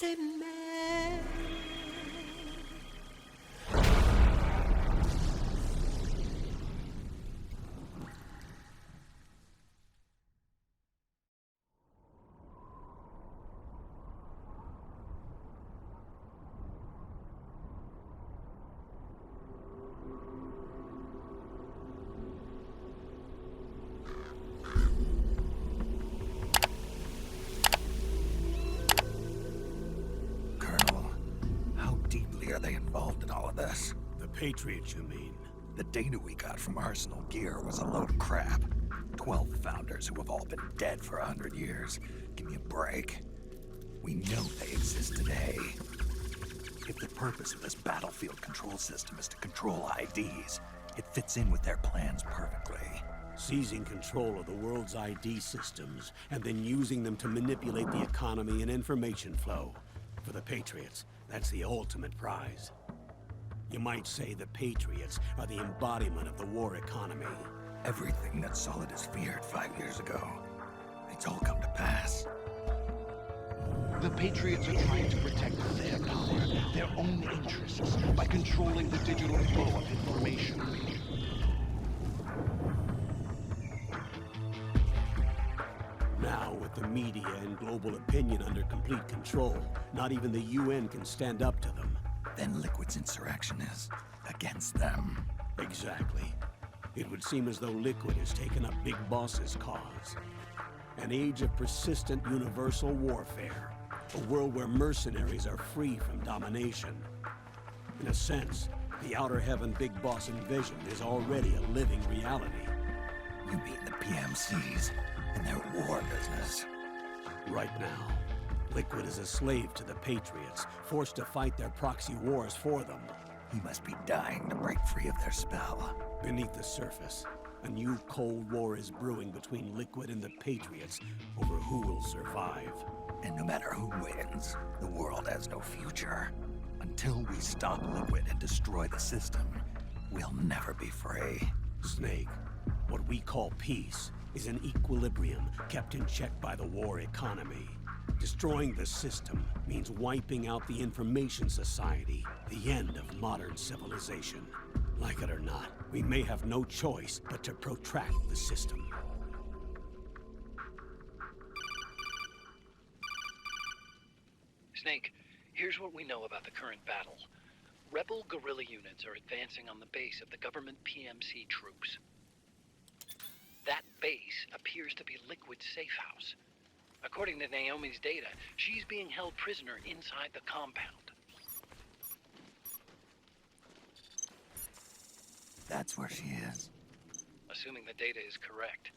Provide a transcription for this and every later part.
man. Are they involved in all of this? The Patriot, you mean? The data we got from Arsenal Gear was a load of crap. 12 founders who have all been dead for 100 years. Give me a break. We know they exist today. If the purpose of this battlefield control system is to control IDs, it fits in with their plans perfectly. Seizing control of the world's ID systems, and then using them to manipulate the economy and information flow. For the Patriots, that's the ultimate prize. You might say the Patriots are the embodiment of the war economy. Everything that Solidus feared 5 years ago, it's all come to pass. The Patriots are trying to protect their power, their own interests, by controlling the digital flow of information. Now, with the media and global opinion under complete control, not even the UN can stand up to them. Then Liquid's insurrection is against them. Exactly. It would seem as though Liquid has taken up Big Boss's cause. An age of persistent universal warfare. A world where mercenaries are free from domination. In a sense, the Outer Heaven Big Boss invasion is already a living reality. You mean the PMCs and their war business? Right now, Liquid is a slave to the Patriots, forced to fight their proxy wars for them. He must be dying to break free of their spell. Beneath the surface, a new Cold War is brewing between Liquid and the Patriots over who will survive. And no matter who wins, the world has no future. Until we stop Liquid and destroy the system, we'll never be free. Snake, what we call peace is an equilibrium kept in check by the war economy. Destroying the system means wiping out the information society, the end of modern civilization. Like it or not, we may have no choice but to protract the system. Snake, here's what we know about the current battle. Rebel guerrilla units are advancing on the base of the government PMC troops. That base appears to be Liquid's safe house. According to Naomi's data, she's being held prisoner inside the compound. That's where she is. Assuming the data is correct.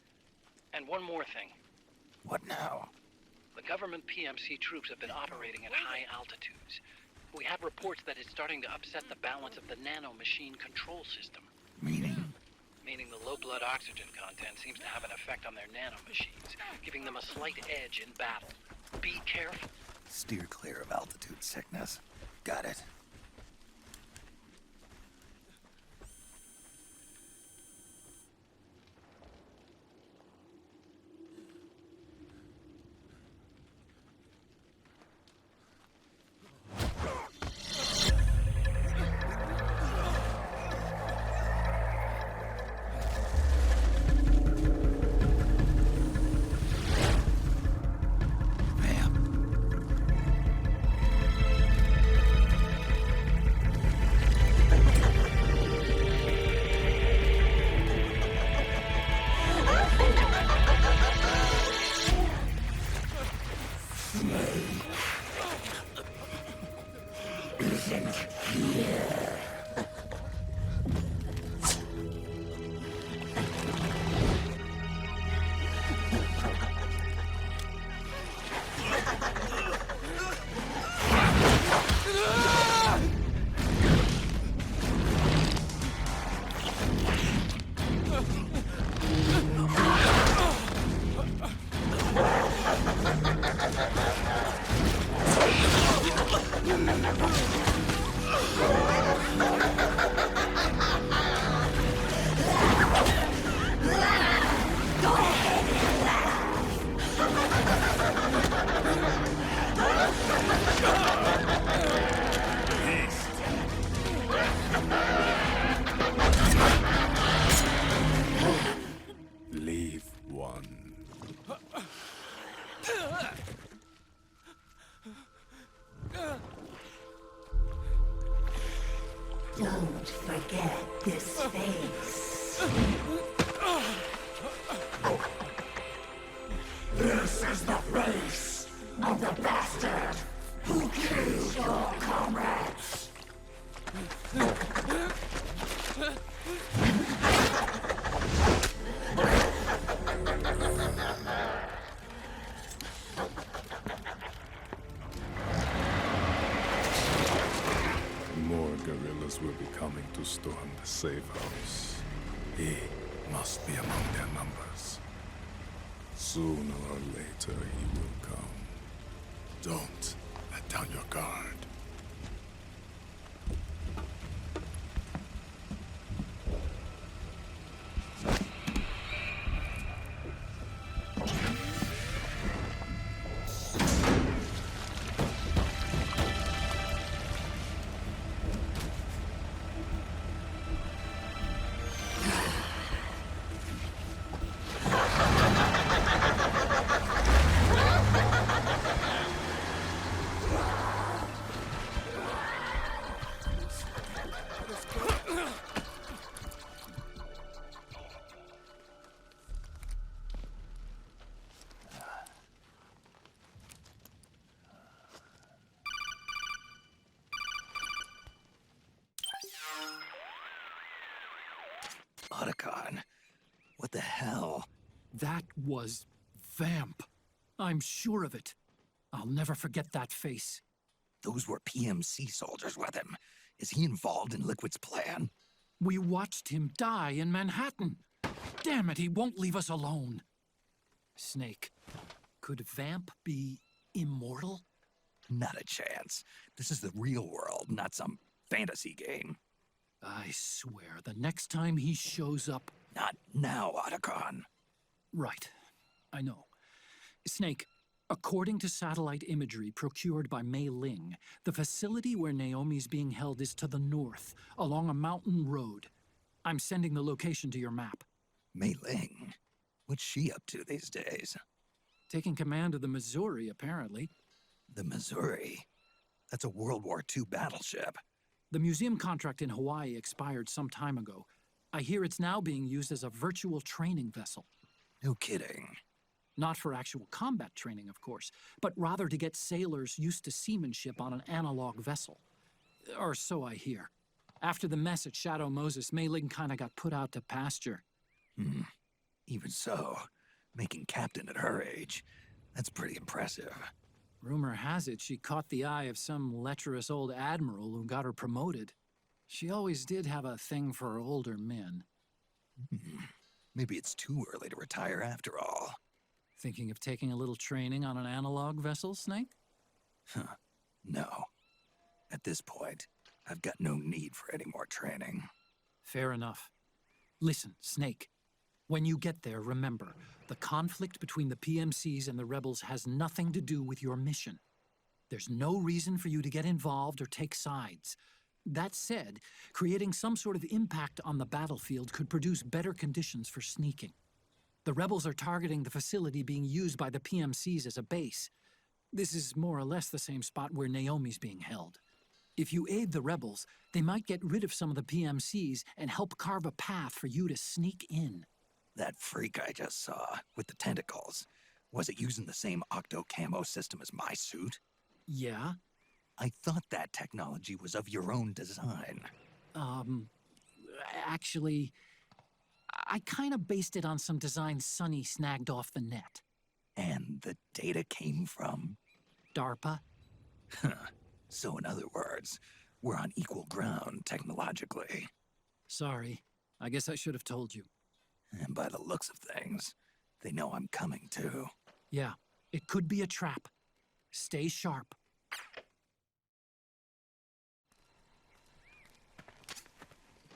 And one more thing. What now? The government PMC troops have been operating at high altitudes. We have reports that it's starting to upset the balance of the nano-machine control system. Meaning? Meaning the low blood oxygen content seems to have an effect on their nano-machines, giving them a slight edge in battle. Be careful. Steer clear of altitude sickness. Got it. This is the face of the bastard who killed your comrades! More guerrillas will be coming to storm the safe house. He must be among their numbers. Sooner or later he will come. Don't let down your guard. Otacon, what the hell? That was Vamp. I'm sure of it. I'll never forget that face. Those were PMC soldiers with him. Is he involved in Liquid's plan? We watched him die in Manhattan. Damn it, he won't leave us alone. Snake, could Vamp be immortal? Not a chance. This is the real world, not some fantasy game. I swear, the next time he shows up... Not now, Otacon. Right. I know. Snake, according to satellite imagery procured by Mei Ling, the facility where Naomi's being held is to the north, along a mountain road. I'm sending the location to your map. Mei Ling? What's she up to these days? Taking command of the Missouri, apparently. The Missouri? That's a World War II battleship. The museum contract in Hawaii expired some time ago. I hear it's now being used as a virtual training vessel. No kidding. Not for actual combat training, of course, but rather to get sailors used to seamanship on an analog vessel. Or so I hear. After the mess at Shadow Moses, Mei Ling kinda got put out to pasture. Even so, making captain at her age, that's pretty impressive. Rumor has it she caught the eye of some lecherous old admiral who got her promoted. She always did have a thing for older men. Maybe it's too early to retire after all. Thinking of taking a little training on an analog vessel, Snake? No. At this point, I've got no need for any more training. Fair enough. Listen, Snake. When you get there, remember, the conflict between the PMCs and the rebels has nothing to do with your mission. There's no reason for you to get involved or take sides. That said, creating some sort of impact on the battlefield could produce better conditions for sneaking. The rebels are targeting the facility being used by the PMCs as a base. This is more or less the same spot where Naomi's being held. If you aid the rebels, they might get rid of some of the PMCs and help carve a path for you to sneak in. That freak I just saw, with the tentacles, was it using the same octo-camo system as my suit? Yeah? I thought that technology was of your own design. Actually, I kinda based it on some designs Sonny snagged off the net. And the data came from? DARPA? So in other words, we're on equal ground technologically. Sorry. I guess I should have told you. And by the looks of things, they know I'm coming too. Yeah, it could be a trap. Stay sharp.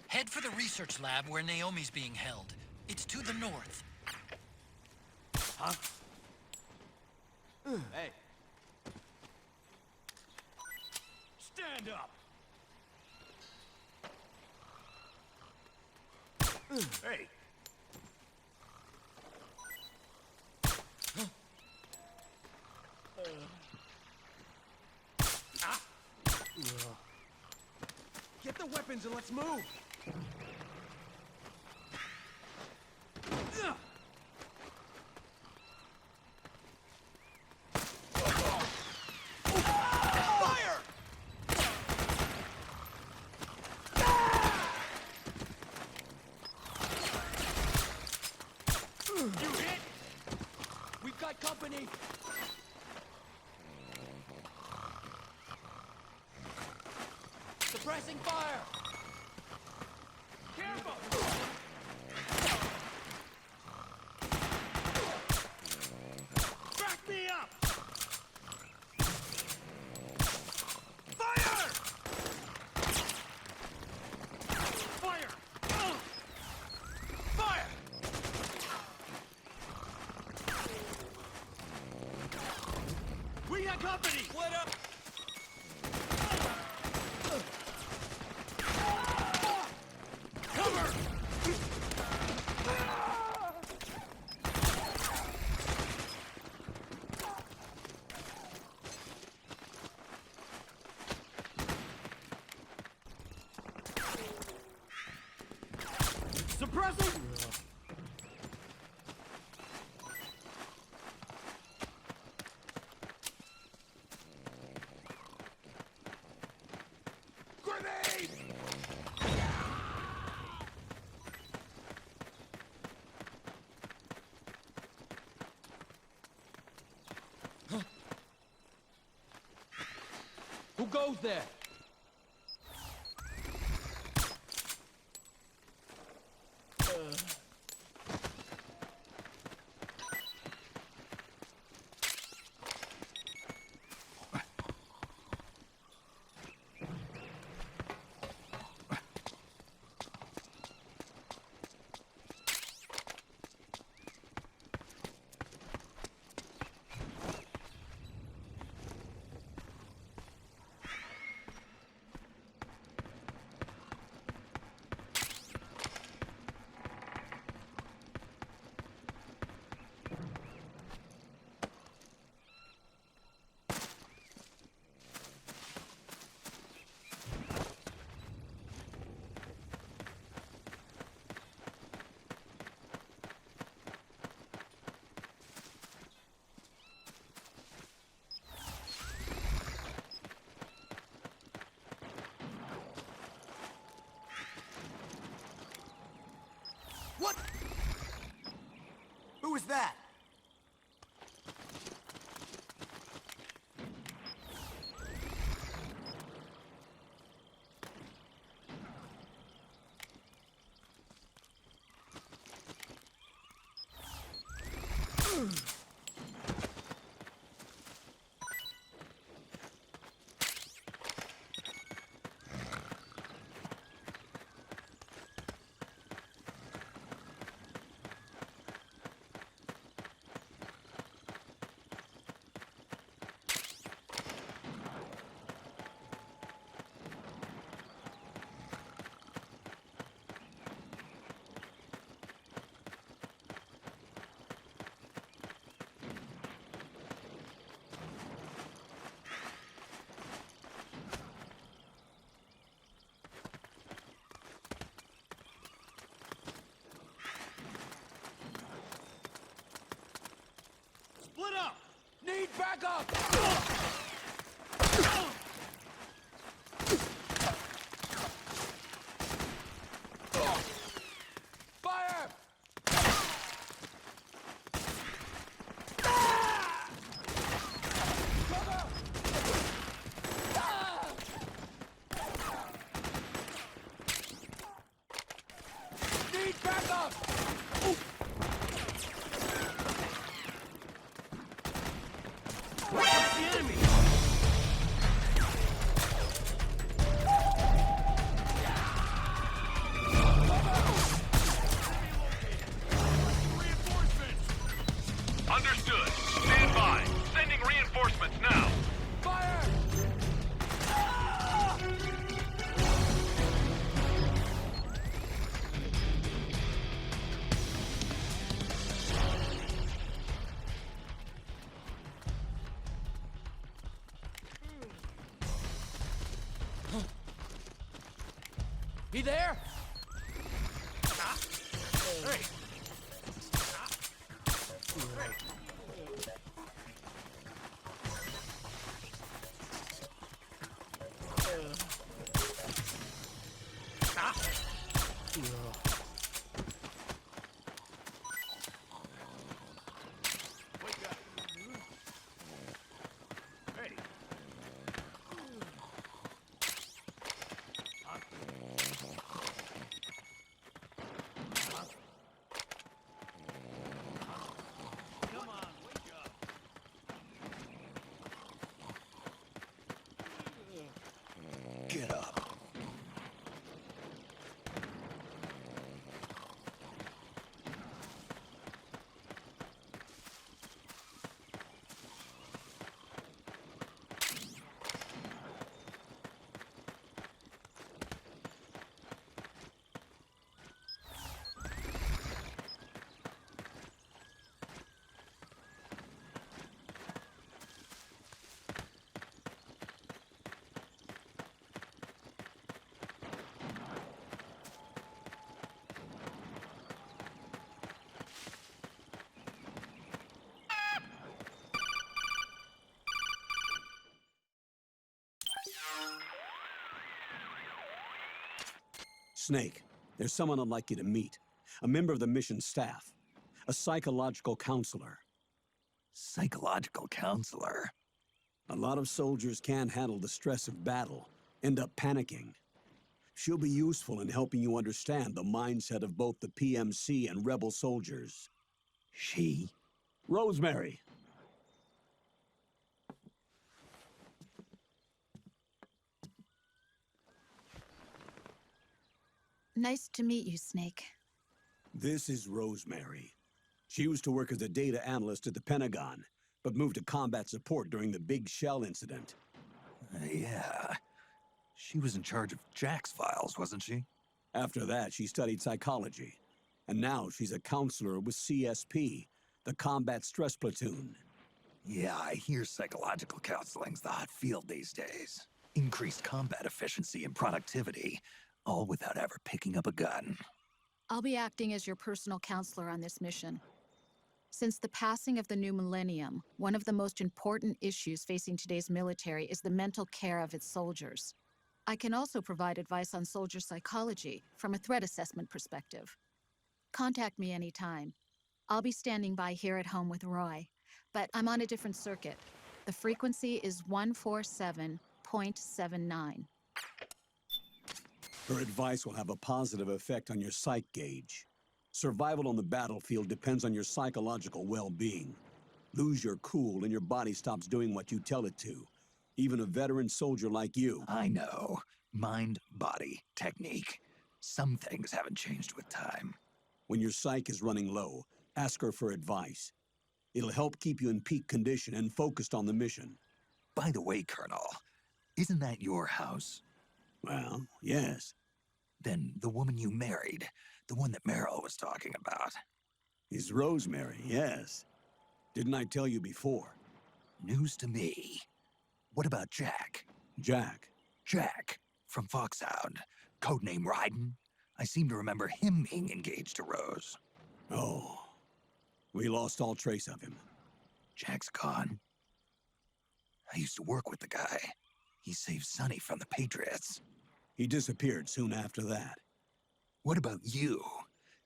Head for the research lab where Naomi's being held. It's to the north. Huh? Hey. Stand up! Hey! Get the weapons and let's move! got company! Suppressing fire! Careful! Back me up! Fire! Fire! Fire! We got company! Split up! Cover! Suppressing! Grenade! Who goes there? What? Who was that? Split up! Need backup! Fire! Cover! Need backup! Where's the enemy? Understood. Stand by. Sending reinforcements now. Fire! He there? Hey! Wake up! Snake, there's someone I'd like you to meet. A member of the mission staff. A psychological counselor. Psychological counselor? A lot of soldiers can't handle the stress of battle, end up panicking. She'll be useful in helping you understand the mindset of both the PMC and rebel soldiers. She? Rosemary. Nice to meet you, Snake. This is Rosemary. She used to work as a data analyst at the Pentagon, but moved to combat support during the Big Shell incident. Yeah. She was in charge of Jack's files, wasn't she? After that, she studied psychology. And now she's a counselor with CSP, the Combat Stress Platoon. Yeah, I hear psychological counseling's the hot field these days. Increased combat efficiency and productivity, all without ever picking up a gun. I'll be acting as your personal counselor on this mission. Since the passing of the new millennium, one of the most important issues facing today's military is the mental care of its soldiers. I can also provide advice on soldier psychology from a threat assessment perspective. Contact me anytime. I'll be standing by here at home with Roy, but I'm on a different circuit. The frequency is 147.79. Her advice will have a positive effect on your psych gauge. Survival on the battlefield depends on your psychological well-being. Lose your cool and your body stops doing what you tell it to. Even a veteran soldier like you. I know. Mind, body, technique. Some things haven't changed with time. When your psyche is running low, ask her for advice. It'll help keep you in peak condition and focused on the mission. By the way, Colonel, isn't that your house? Well, yes. Then the woman you married, the one that Meryl was talking about. Is Rosemary, yes. Didn't I tell you before? News to me. What about Jack? Jack? Jack, from Foxhound. Codename Ryden. I seem to remember him being engaged to Rose. Oh. We lost all trace of him. Jack's gone. I used to work with the guy. He saved Sonny from the Patriots. He disappeared soon after that. What about you?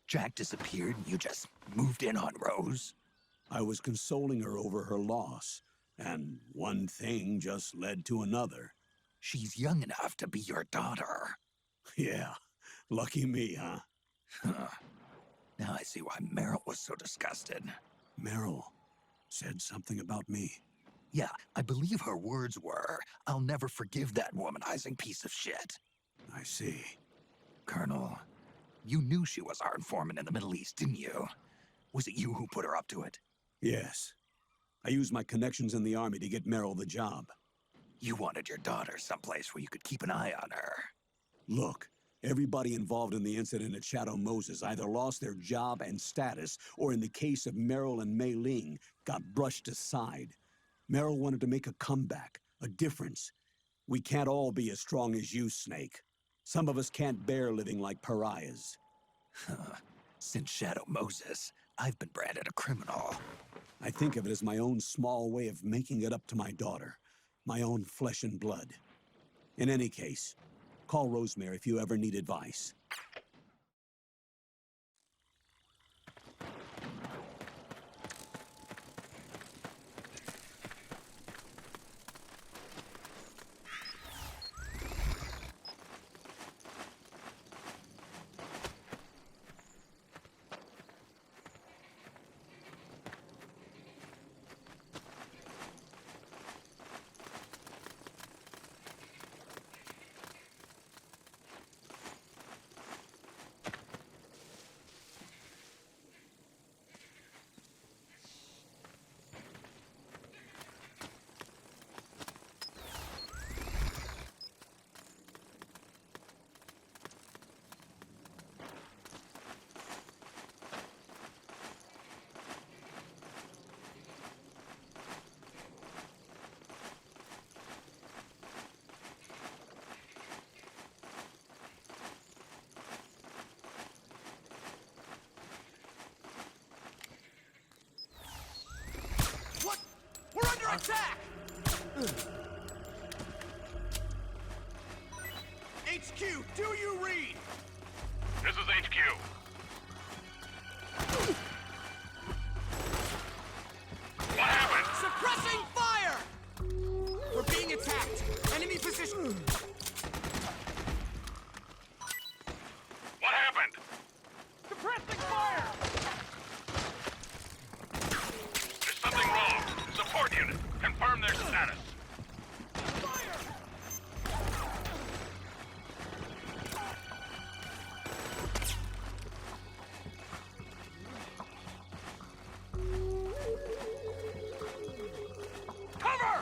Jack disappeared and you just moved in on Rose? I was consoling her over her loss, and one thing just led to another. She's young enough to be your daughter. Yeah, lucky me, huh? Now I see why Meryl was so disgusted. Meryl said something about me. Yeah, I believe her words were, "I'll never forgive that womanizing piece of shit." I see. Colonel, you knew she was our informant in the Middle East, didn't you? Was it you who put her up to it? Yes. I used my connections in the Army to get Meryl the job. You wanted your daughter someplace where you could keep an eye on her. Look, everybody involved in the incident at Shadow Moses either lost their job and status, or in the case of Meryl and Mei Ling, got brushed aside. Meryl wanted to make a comeback, a difference. We can't all be as strong as you, Snake. Some of us can't bear living like pariahs. Since Shadow Moses, I've been branded a criminal. I think of it as my own small way of making it up to my daughter. My own flesh and blood. In any case, call Rosemary if you ever need advice. We're under attack! HQ, do you read? This is HQ. What happened? Suppressing fire! We're being attacked. Enemy position. What happened? Suppressing fire! There's something wrong. Support unit, confirm their status. Cover!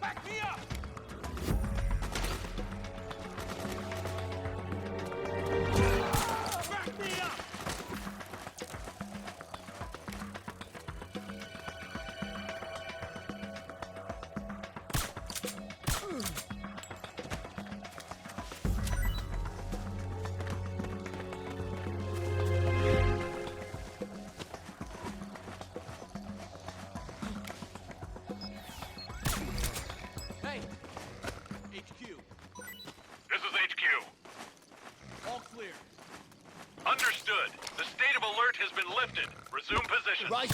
Back me up! Back me up! Hey! HQ. This is HQ. All clear. Understood. The state of alert has been lifted. Resume position. Right.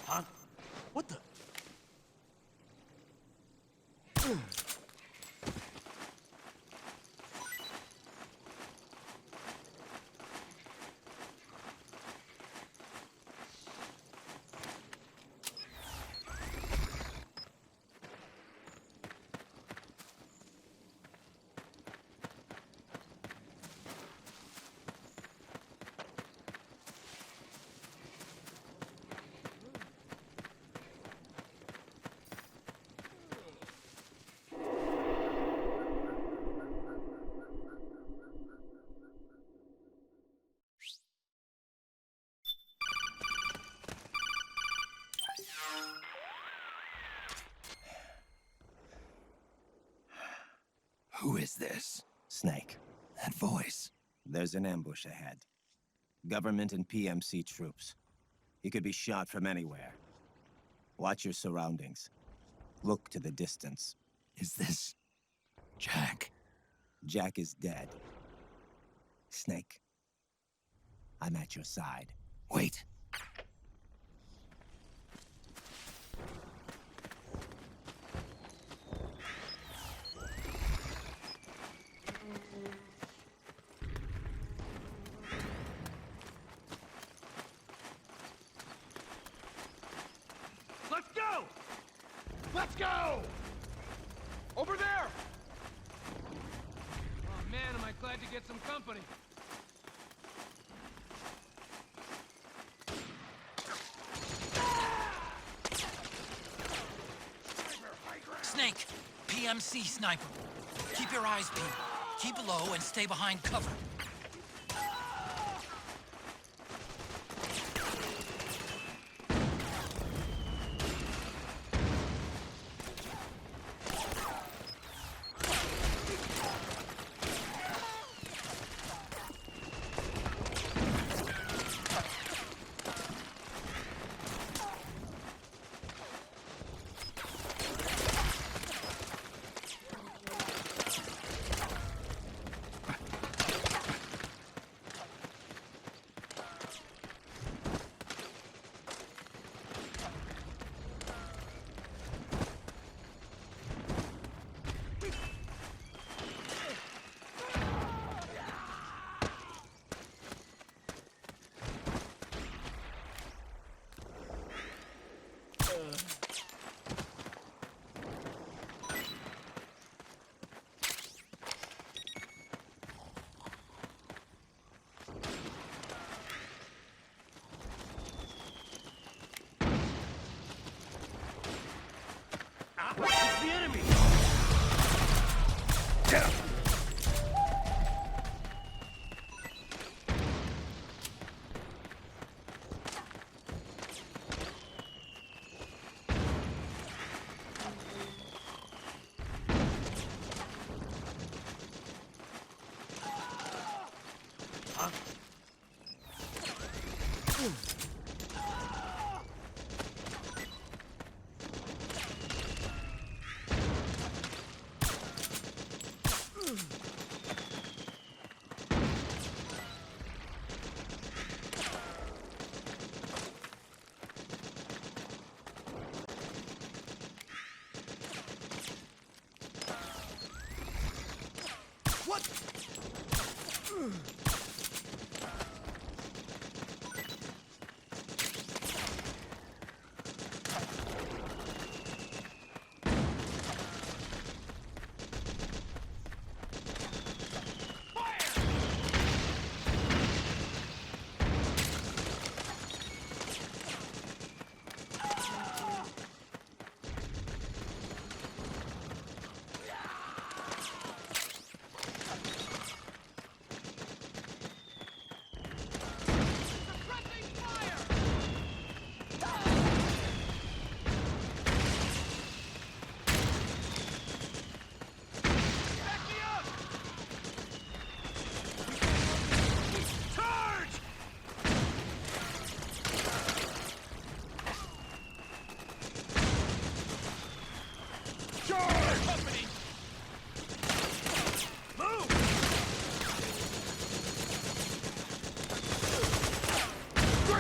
Huh? What the? Who is this? Snake. That voice. There's an ambush ahead. Government and PMC troops. You could be shot from anywhere. Watch your surroundings. Look to the distance. Is this Jack? Jack is dead. Snake. I'm at your side. Wait. Let's go! Let's go! Over there! Oh man, am I glad to get some company. Snake, PMC sniper. Keep your eyes peeled. Keep low and stay behind cover.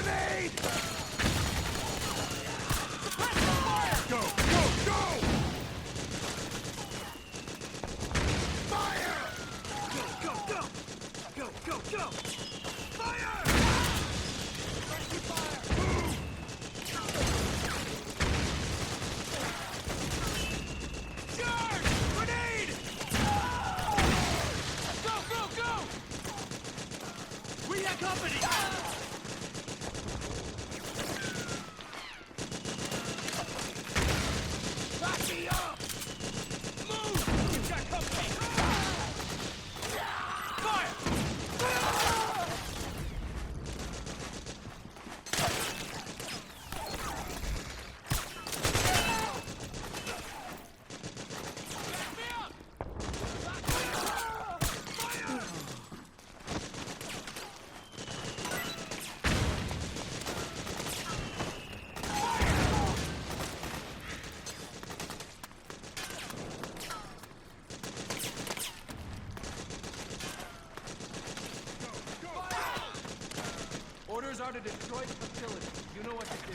Grenade! Go, go, go! Fire! Go, go, go! Go, go, go! Fire! Friendly fire! Charge! Grenade! Go, go, go! We have company! Lock me up! Move! You've got company! Fire! Back me up! Lock me up! Fire! Orders are to destroy the facility. You know what to do.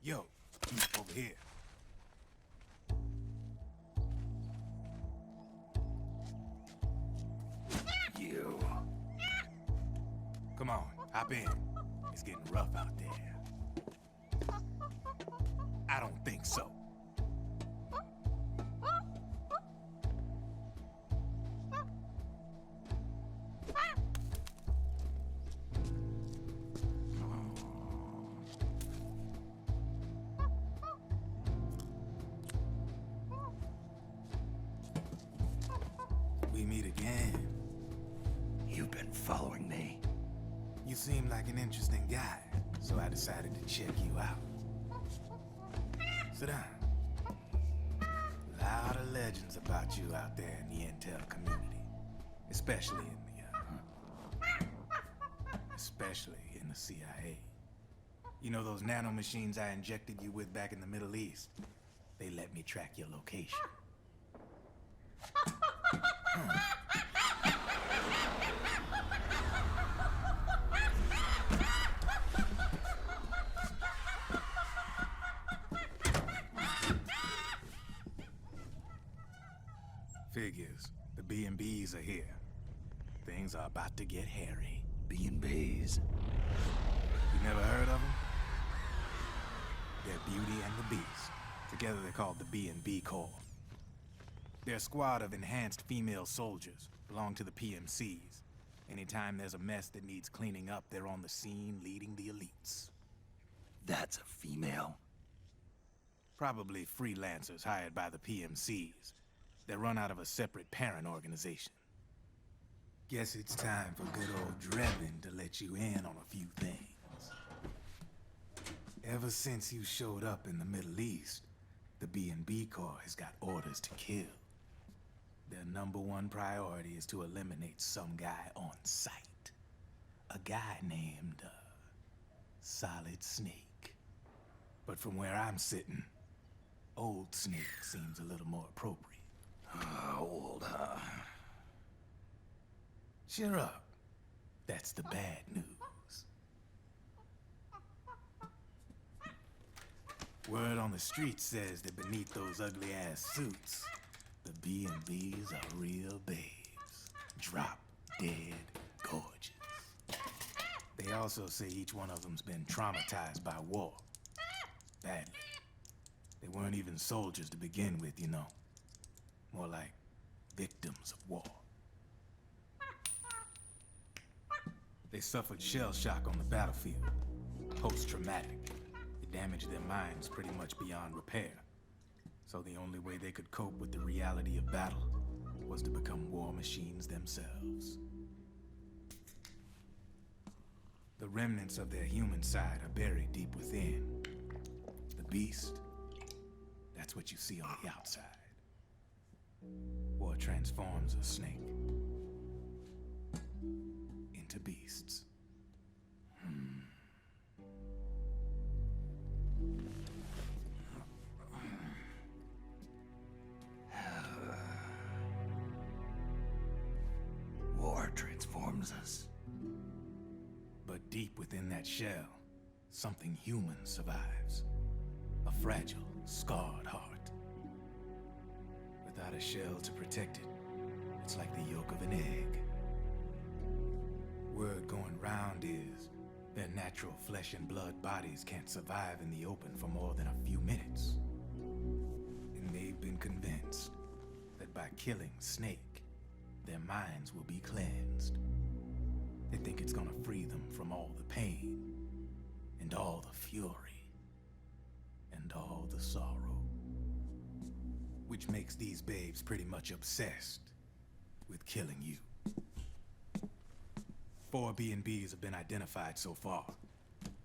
Yo, over here. You. Come on, hop in. It's getting rough out there. I don't think so. We meet again. You've been following me. You seem like an interesting guy, so I decided to check you out. Sit down. A lot of legends about you out there in the intel community, especially in the CIA. You know those nanomachines I injected you with back in the Middle East? They let me track your location. Figures. The B&Bs are here. Things are about to get hairy. B&Bs. You never heard of them? They're Beauty and the Beast. Together they're called the B&B Corps. They're a squad of enhanced female soldiers, belong to the PMCs. Anytime there's a mess that needs cleaning up, they're on the scene leading the elites. That's a female? Probably freelancers hired by the PMCs. They're run out of a separate parent organization. Guess it's time for good old Drebin to let you in on a few things. Ever since you showed up in the Middle East, the B&B Corps has got orders to kill. Their #1 priority is to eliminate some guy on sight. A guy named, Solid Snake. But from where I'm sitting, Old Snake seems a little more appropriate. Old, huh? Cheer up. That's the bad news. Word on the street says that beneath those ugly-ass suits, the B&Bs are real babes. Drop dead gorgeous. also say each one of them's been traumatized by war. Badly. They weren't even soldiers to begin with, you know. More like victims of war. They suffered shell shock on the battlefield. Post-traumatic. It damaged their minds pretty much beyond repair. So the only way they could cope with the reality of battle was to become war machines themselves. The remnants of their human side are buried deep within. The beast, that's what you see on the outside. War transforms a snake into beasts. War transforms us. But deep within that shell, something human survives. A fragile, scarred heart. Without a shell to protect it, it's like the yolk of an egg. Word going round is their natural flesh and blood bodies can't survive in the open for more than a few minutes. And they've been convinced that by killing Snake, their minds will be cleansed. They think it's gonna free them from all the pain, and all the fury, and all the sorrow. Which makes these babes pretty much obsessed with killing you. 4 B&Bs have been identified so far.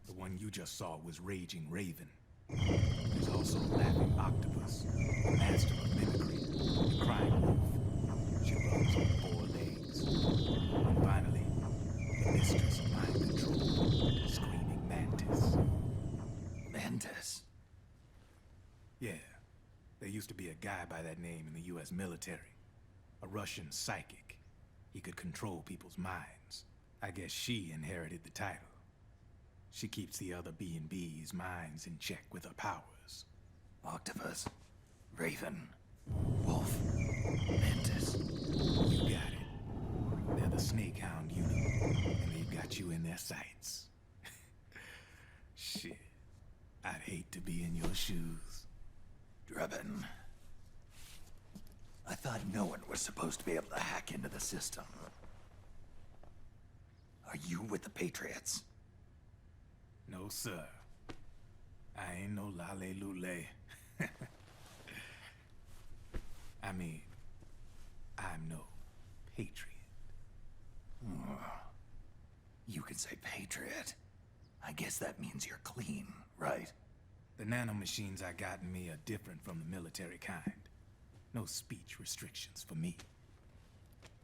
The one you just saw was Raging Raven. There's also Laughing Octopus, the master of mimicry, the Crying Wolf. She runs on 4 legs. And finally, the mistress of mind control, Screaming Mantis. Mantis? Yeah. There used to be a guy by that name in the US military. A Russian psychic. He could control people's minds. I guess she inherited the title. She keeps the other B&B's minds in check with her powers. Octopus, Raven, Wolf, Mantis. You got it. They're the Snakehound unit, and they've got you in their sights. Shit. I'd hate to be in your shoes. Drebin. I thought no one was supposed to be able to hack into the system. Are you with the Patriots? No, sir. I ain't no lale-lule. I mean, I'm no patriot. You can say Patriot. I guess that means you're clean, right? The nanomachines I got in me are different from the military kind. No speech restrictions for me.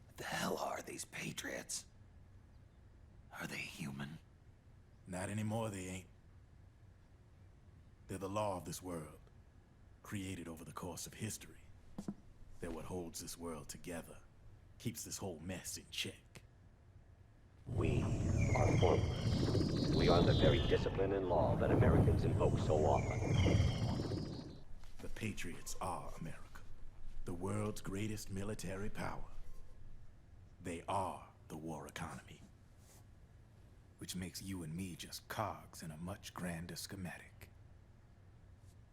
What the hell are these Patriots? Are they human? Not anymore, they ain't. They're the law of this world, created over the course of history. They're what holds this world together, keeps this whole mess in check. We are formless. We are the very discipline and law that Americans invoke so often. The Patriots are America, the world's greatest military power. They are the war economy. Which makes you and me just cogs in a much grander schematic.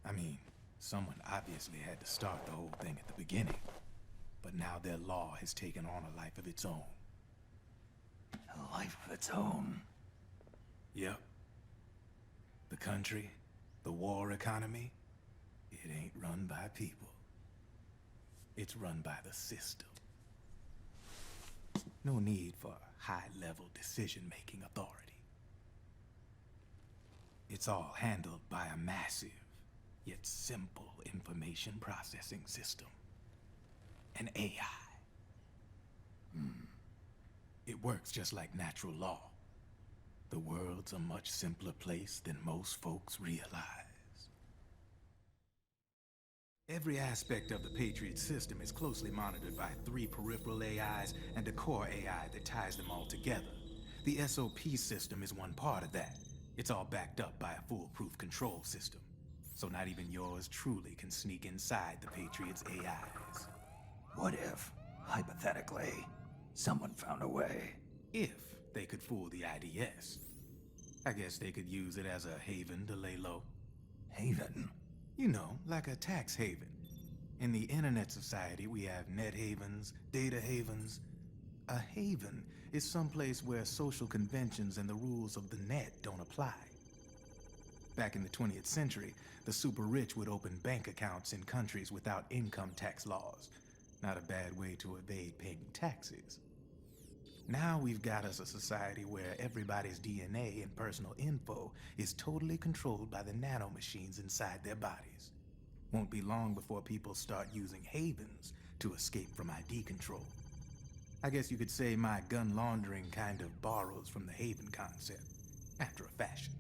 I mean, someone obviously had to start the whole thing at the beginning. But now their law has taken on a life of its own. A life of its own? Yep. The country, the war economy, it ain't run by people. It's run by the system. No need for high-level decision-making authority. It's all handled by a massive, yet simple information processing system. An AI. It works just like natural law. The world's a much simpler place than most folks realize. Every aspect of the Patriot system is closely monitored by 3 peripheral AIs and a core AI that ties them all together. The SOP system is one part of that. It's all backed up by a foolproof control system. So not even yours truly can sneak inside the Patriots' AIs. What if, hypothetically, someone found a way? If they could fool the IDS. I guess they could use it as a haven to lay low. Haven? You know, like a tax haven. In the internet society, we have net havens, data havens. A haven is someplace where social conventions and the rules of the net don't apply. Back in the 20th century, the super rich would open bank accounts in countries without income tax laws. Not a bad way to evade paying taxes. Now we've got us a society where everybody's DNA and personal info is totally controlled by the nanomachines inside their bodies. Won't be long before people start using havens to escape from ID control. I guess you could say my gun laundering kind of borrows from the haven concept, after a fashion.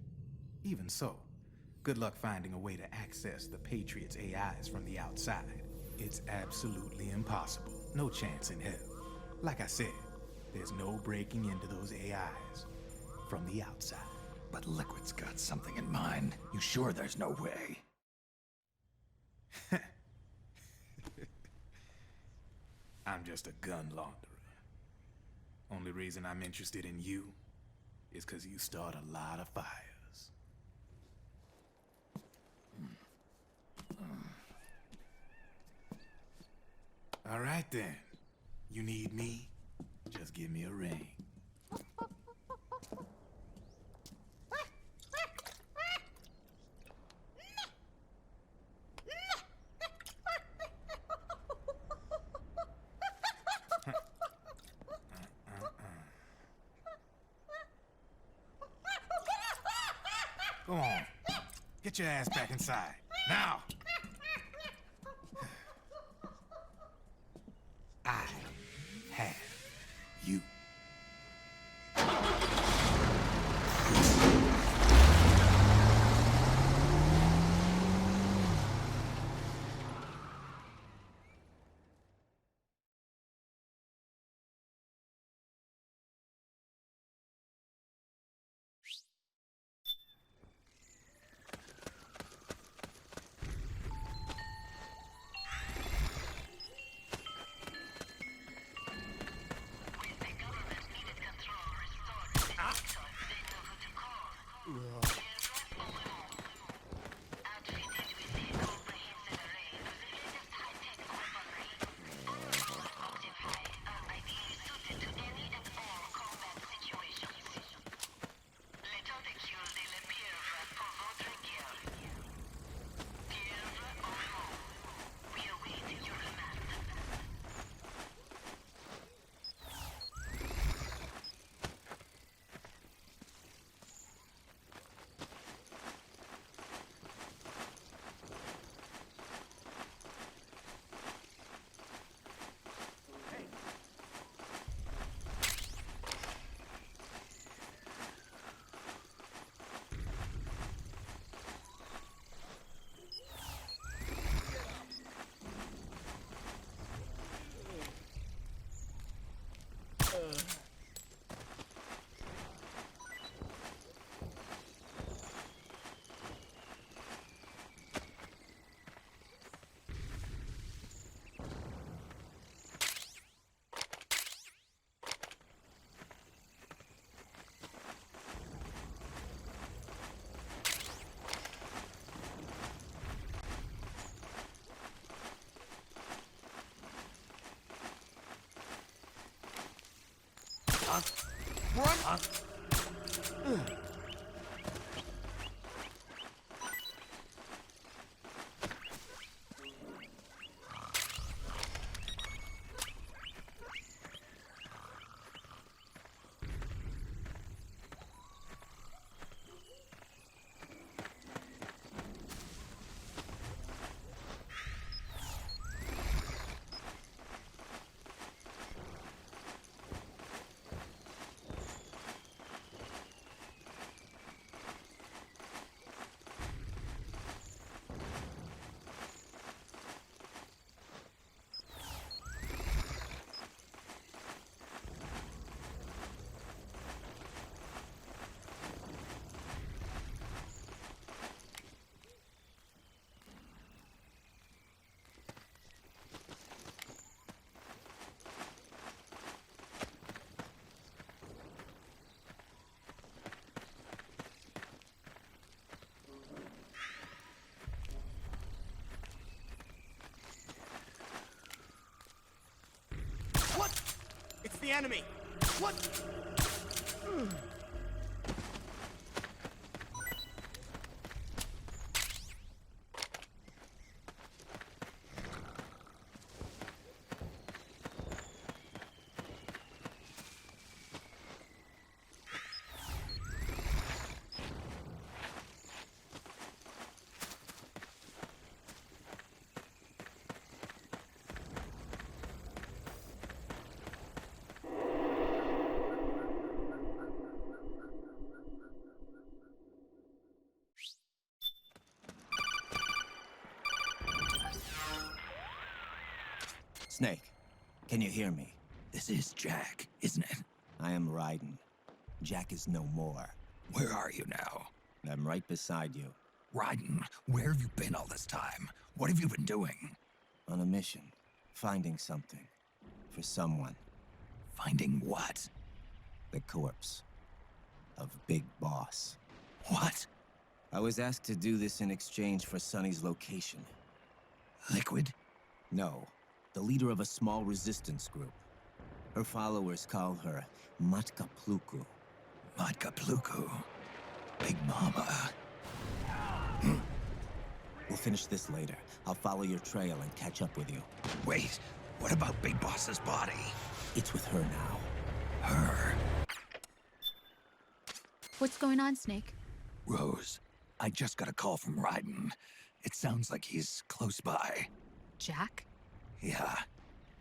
Even so, good luck finding a way to access the Patriot's AIs from the outside. It's absolutely impossible. No chance in hell. Like I said, there's no breaking into those AIs from the outside. But Liquid's got something in mind. You sure there's no way? I'm just a gun launderer. Only reason I'm interested in you is because you start a lot of fires. All right then. You need me? Just give me a ring. Go on. Get your ass back inside. Now! I have you. enemy. What? Snake, can you hear me? This is Jack, isn't it? I am Raiden. Jack is no more. Where are you now? I'm right beside you. Raiden, where have you been all this time? What have you been doing? On a mission. Finding something. For someone. Finding what? The corpse. Of Big Boss. What? I was asked to do this in exchange for Sonny's location. Liquid? No. The leader of a small resistance group. Her followers call her Matka Pluku. Matka Pluku? Big Mama. We'll finish this later. I'll follow your trail and catch up with you. Wait, what about Big Boss's body? It's with her now. Her? What's going on, Snake? Rose, I just got a call from Raiden. It sounds like he's close by. Jack? Yeah.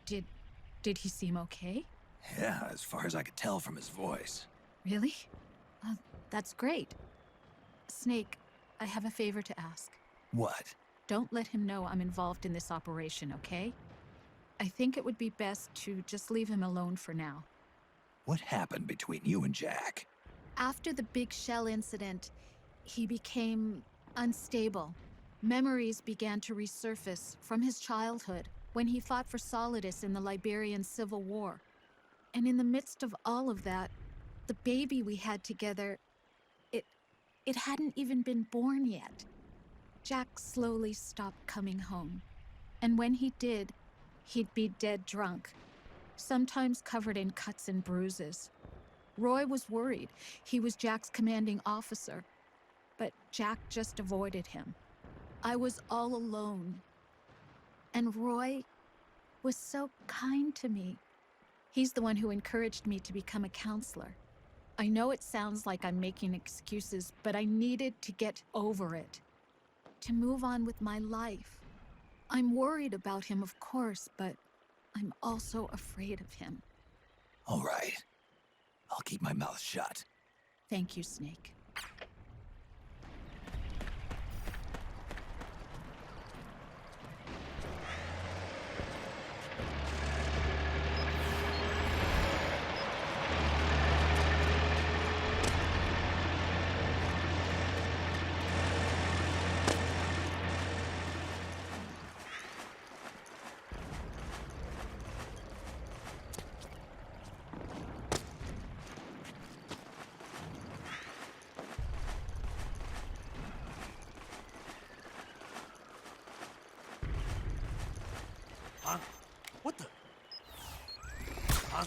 Did he seem okay? Yeah, as far as I could tell from his voice. Really? That's great. Snake, I have a favor to ask. What? Don't let him know I'm involved in this operation, okay? I think it would be best to just leave him alone for now. What happened between you and Jack? After the Big Shell incident, he became unstable. Memories began to resurface from his childhood when he fought for Solidus in the Liberian Civil War. And in the midst of all of that, the baby we had together, it hadn't even been born yet. Jack slowly stopped coming home. And when he did, he'd be dead drunk, sometimes covered in cuts and bruises. Roy was worried. He was Jack's commanding officer. But Jack just avoided him. I was all alone. And Roy was so kind to me. He's the one who encouraged me to become a counselor. I know it sounds like I'm making excuses, but I needed to get over it. To move on with my life. I'm worried about him, of course, but I'm also afraid of him. All right. I'll keep my mouth shut. Thank you, Snake. Huh? What the? Huh?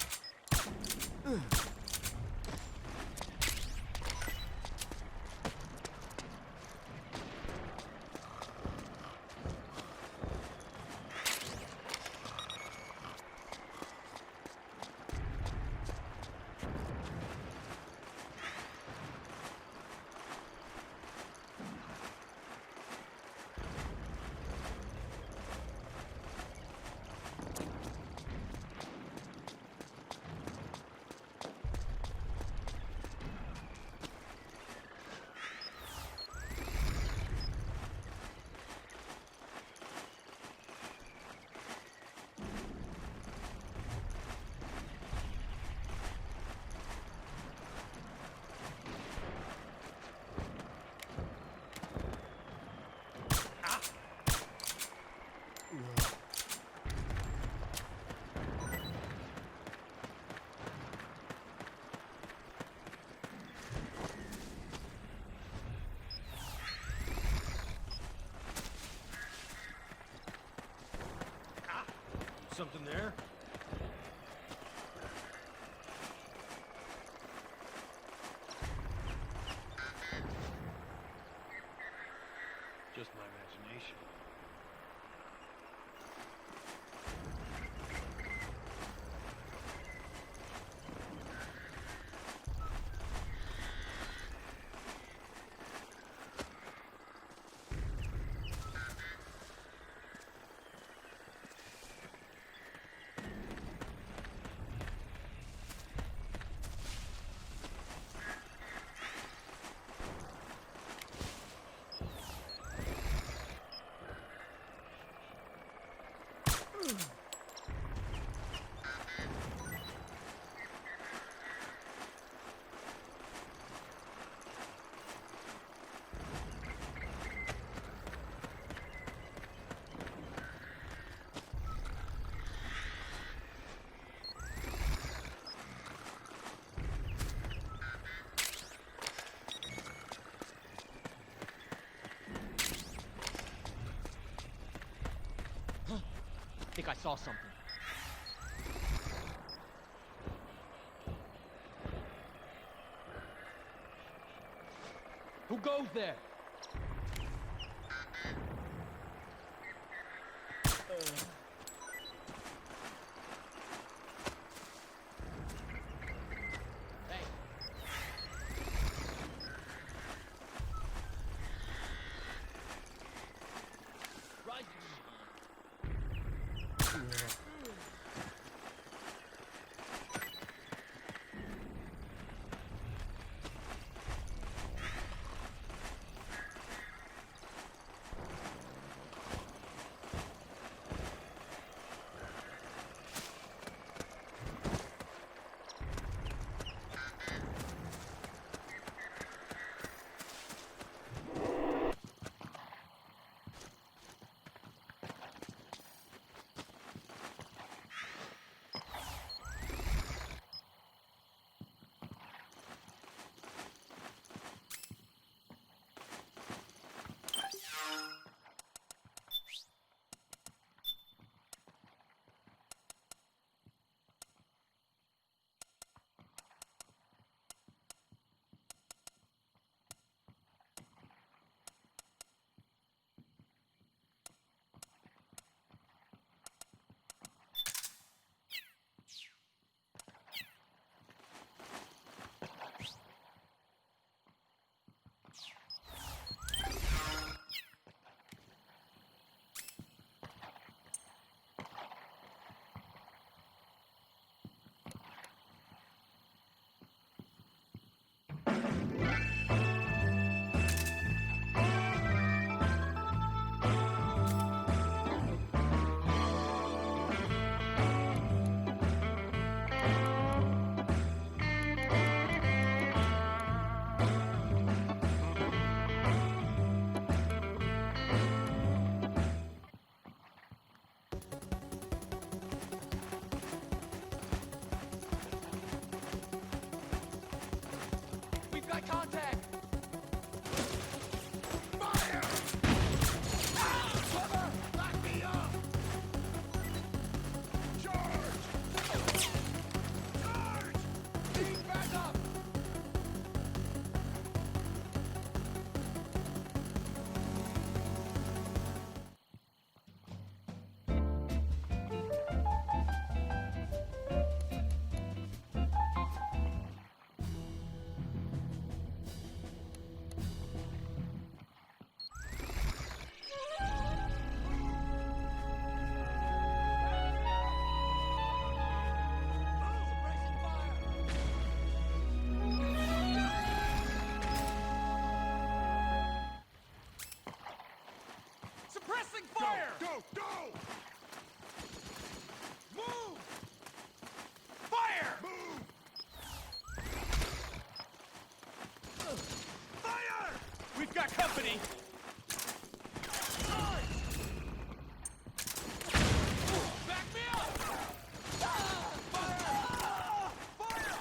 Something there? saw something. Who goes there? Contact! Fire! Ah! Cover! Lock me up! Charge! Charge! Lead back up! Suppressing fire! Go! Go! Move! Fire! Move! Fire! We've got company! Back me up! Fire! Fire!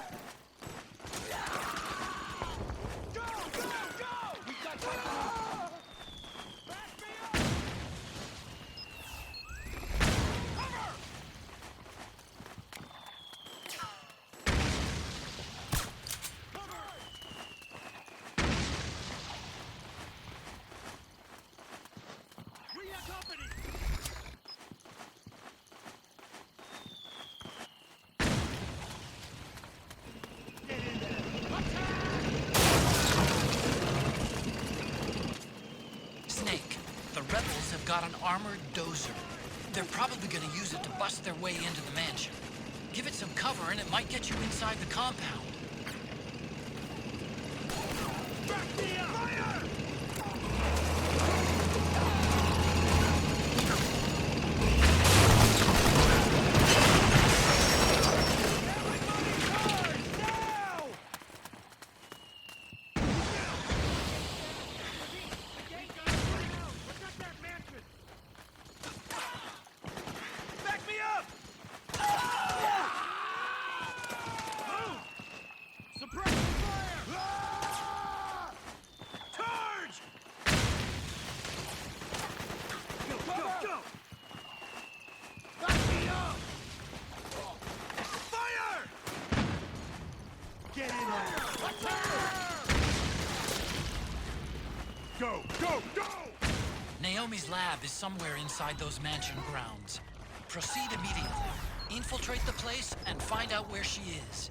Go! Go! Go! We've got company! Snake, the rebels have got an armored dozer. They're probably gonna use it to bust their way into the mansion. Give it some cover and it might get you inside the compound. Back me up! Fire! Go, go, go! Naomi's lab is somewhere inside those mansion grounds. Proceed immediately. Infiltrate the place and find out where she is.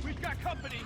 We've got company!